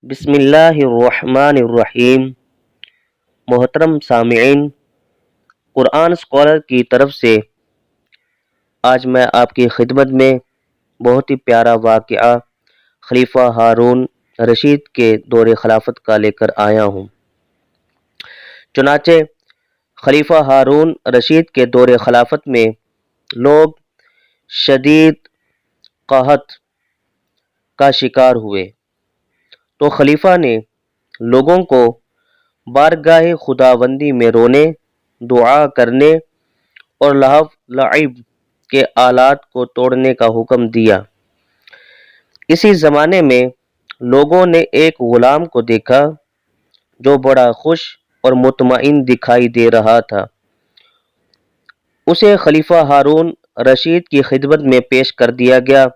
بسم اللہ الرحمن الرحیم۔ محترم سامعین، قرآن اسکالر کی طرف سے آج میں آپ کی خدمت میں بہت ہی پیارا واقعہ خلیفہ ہارون رشید کے دور خلافت کا لے کر آیا ہوں۔ چنانچہ خلیفہ ہارون رشید کے دور خلافت میں لوگ شدید قحط کا شکار ہوئے، تو خلیفہ نے لوگوں کو بارگاہ خداوندی میں رونے، دعا کرنے اور لہو لعب کے آلات کو توڑنے کا حکم دیا۔ اسی زمانے میں لوگوں نے ایک غلام کو دیکھا جو بڑا خوش اور مطمئن دکھائی دے رہا تھا۔ اسے خلیفہ ہارون رشید کی خدمت میں پیش کر دیا گیا۔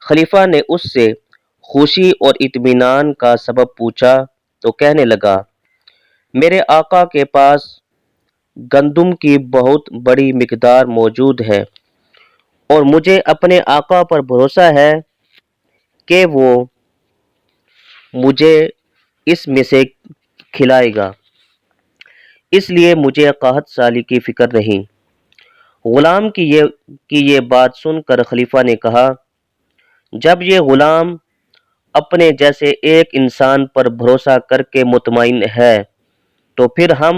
خلیفہ نے اس سے خوشی اور اطمینان کا سبب پوچھا تو کہنے لگا، میرے آقا کے پاس گندم کی بہت بڑی مقدار موجود ہے اور مجھے اپنے آقا پر بھروسہ ہے کہ وہ مجھے اس میں سے کھلائے گا، اس لیے مجھے قحط سالی کی فکر نہیں۔ غلام کی یہ بات سن کر خلیفہ نے کہا، جب یہ غلام اپنے جیسے ایک انسان پر بھروسہ کر کے مطمئن ہے تو پھر ہم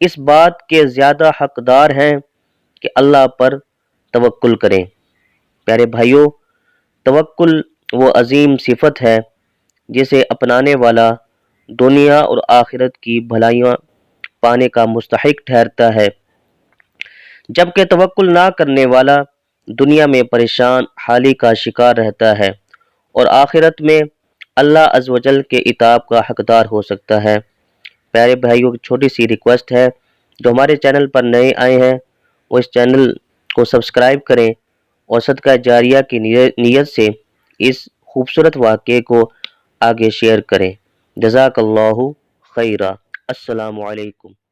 اس بات کے زیادہ حقدار ہیں کہ اللہ پر توکل کریں۔ پیارے بھائیوں، توکل وہ عظیم صفت ہے جسے اپنانے والا دنیا اور آخرت کی بھلائیاں پانے کا مستحق ٹھہرتا ہے، جبکہ توکل نہ کرنے والا دنیا میں پریشان حالی کا شکار رہتا ہے اور آخرت میں اللہ عز و جل کے عتاب کا حقدار ہو سکتا ہے۔ پیارے بھائیوں، کی چھوٹی سی ریکویسٹ ہے، جو ہمارے چینل پر نئے آئے ہیں وہ اس چینل کو سبسکرائب کریں اور صدقہ جاریہ کی نیت سے اس خوبصورت واقعے کو آگے شیئر کریں۔ جزاک اللہ خیرہ۔ السلام علیکم۔